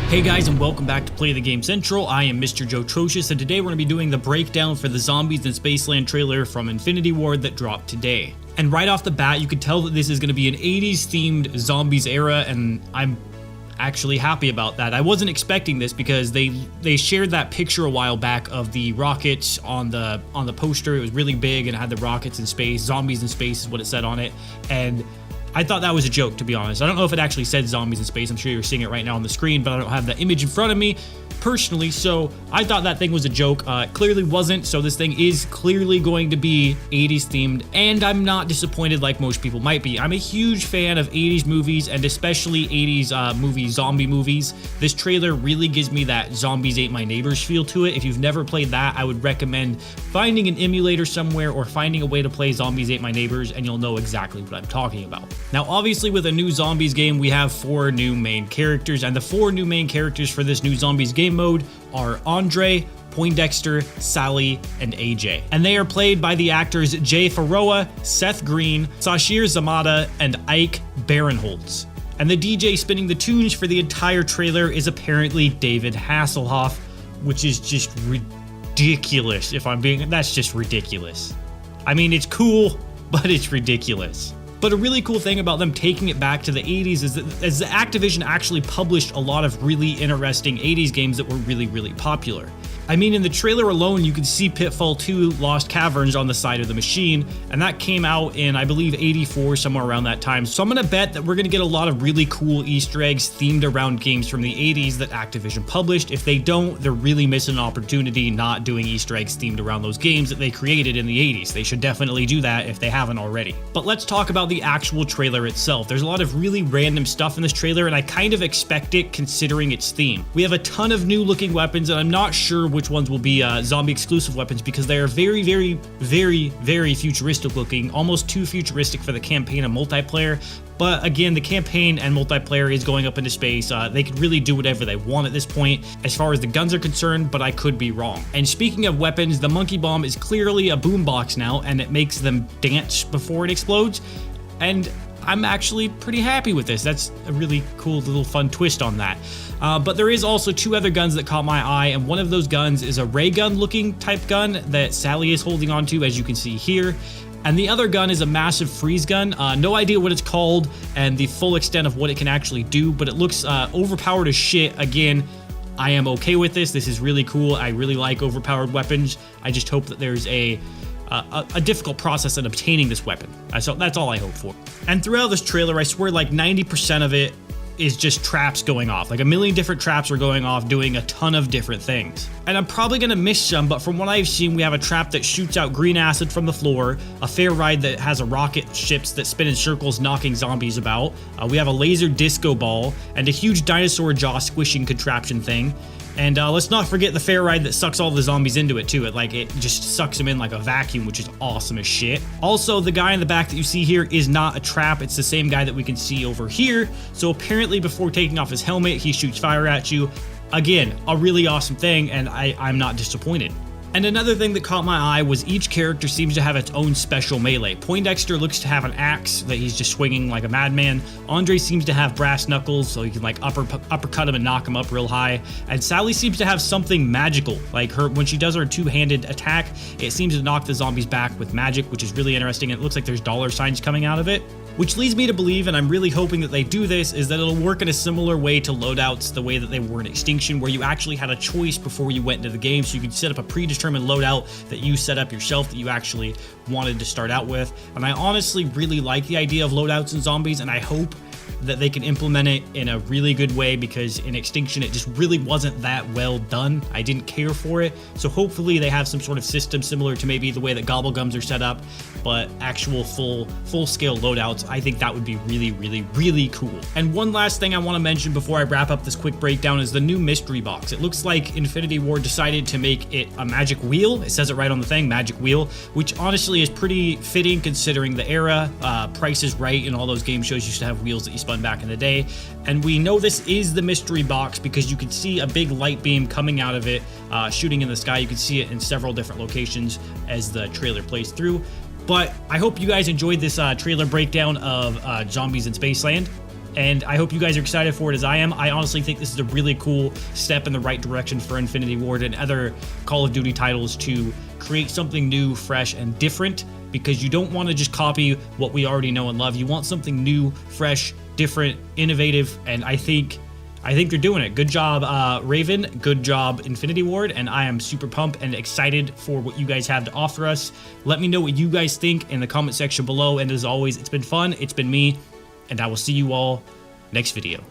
Hey guys, and welcome back to Play the Game Central. I am Mr. Joe Trocious, and today we're going to be doing the breakdown for the Zombies in Spaceland trailer from Infinity Ward that dropped today. And right off the bat, you can tell that this is going to be an 80s themed Zombies era, and I'm actually happy about that. I wasn't expecting this because they shared that picture a while back of the rockets on the poster. It was really big and it had the rockets in space. Zombies in space is what it said on it, and I thought that was a joke, to be honest. I don't know if it actually said zombies in space. I'm sure you're seeing it right now on the screen, but I don't have the image in front of me personally, so I thought that thing was a joke. It clearly wasn't, so this thing is clearly going to be 80s themed, and I'm not disappointed like most people might be. I'm a huge fan of 80s movies, and especially 80s zombie movies. This trailer really gives me that Zombies Ate My Neighbors feel to it. If you've never played that, I would recommend finding an emulator somewhere or finding a way to play Zombies Ate My Neighbors, and you'll know exactly what I'm talking about. Now, obviously, with a new Zombies game, we have 4 new main characters, and the 4 new main characters for this new Zombies game mode are Andre, Poindexter, Sally, and AJ. And they are played by the actors Jay Faroa, Seth Green, Sashir Zamata, and Ike Barinholtz. And the DJ spinning the tunes for the entire trailer is apparently David Hasselhoff, which is just ridiculous. That's just ridiculous. I mean, it's cool, but it's ridiculous. But a really cool thing about them taking it back to the 80s is that Activision actually published a lot of really interesting 80s games that were really popular. I mean, in the trailer alone, you can see Pitfall 2 Lost Caverns on the side of the machine, and that came out in, I believe, 84, somewhere around that time. So I'm gonna bet that we're gonna get a lot of really cool Easter eggs themed around games from the 80s that Activision published. If they don't, they're really missing an opportunity not doing Easter eggs themed around those games that they created in the 80s. They should definitely do that if they haven't already. But let's talk about the actual trailer itself. There's a lot of really random stuff in this trailer, and I kind of expect it considering its theme. We have a ton of new looking weapons, and I'm not sure which ones will be zombie exclusive weapons because they are very futuristic looking, almost too futuristic for the campaign and multiplayer. But again, the campaign and multiplayer is going up into space. They can really do whatever they want at this point as far as the guns are concerned, but I could be wrong. And speaking of weapons, the monkey bomb is clearly a boombox now, and it makes them dance before it explodes. And I'm actually pretty happy with this. That's a really cool little fun twist on that. But there is also 2 other guns that caught my eye, and one of those guns is a ray gun looking type gun that Sally is holding onto, as you can see here. And the other gun is a massive freeze gun. No idea what it's called and the full extent of what it can actually do, but it looks overpowered as shit. Again, I am okay with this. This is really cool. I really like overpowered weapons. I just hope that there's a difficult process in obtaining this weapon. So that's all I hope for. And throughout this trailer, I swear like 90% of it is just traps going off. Like a million different traps are going off doing a ton of different things. And I'm probably gonna miss some, but from what I've seen, we have a trap that shoots out green acid from the floor, a fair ride that has a rocket ships that spin in circles knocking zombies about. We have a laser disco ball and a huge dinosaur jaw squishing contraption thing. And let's not forget the fair ride that sucks all the zombies into it too. It just sucks them in like a vacuum, which is awesome as shit. Also, the guy in the back that you see here is not a trap. It's the same guy that we can see over here. So apparently before taking off his helmet, he shoots fire at you. Again, a really awesome thing, and I'm not disappointed. And another thing that caught my eye was each character seems to have its own special melee. Poindexter looks to have an axe that he's just swinging like a madman. Andre seems to have brass knuckles, so he can like uppercut him and knock him up real high. And Sally seems to have something magical, like when she does her 2-handed attack, it seems to knock the zombies back with magic, which is really interesting. It looks like there's dollar signs coming out of it. Which leads me to believe, and I'm really hoping that they do this, is that it'll work in a similar way to loadouts, the way that they were in Extinction, where you actually had a choice before you went into the game, so you could set up a predetermined loadout that you set up yourself that you actually wanted to start out with. And I honestly really like the idea of loadouts in zombies, and I hope that they can implement it in a really good way, because in Extinction it just really wasn't that well done. I didn't care for it, so hopefully they have some sort of system similar to maybe the way that Gobblegums are set up, but actual full-scale loadouts. I think that would be really cool. And one last thing I want to mention before I wrap up this quick breakdown is the new mystery box. It looks like Infinity Ward decided to make it a magic wheel. It says it right on the thing, magic wheel, which honestly is pretty fitting considering the era. Price is Right and all those game shows used to have wheels that you spun back in the day. And we know this is the mystery box because you can see a big light beam coming out of it, shooting in the sky. You can see it in several different locations as the trailer plays through. But I hope you guys enjoyed this trailer breakdown of Zombies in Spaceland. and I hope you guys are excited for it as I am. I honestly think this is a really cool step in the right direction for Infinity Ward and other Call of Duty titles to create something new, fresh, and different, because you don't want to just copy what we already know and love. You want something new, fresh, different, innovative, and I think they're doing it. Good job, Raven. Good job, Infinity Ward. And I am super pumped and excited for what you guys have to offer us. Let me know what you guys think in the comment section below. And as always, it's been fun. It's been me. And I will see you all next video.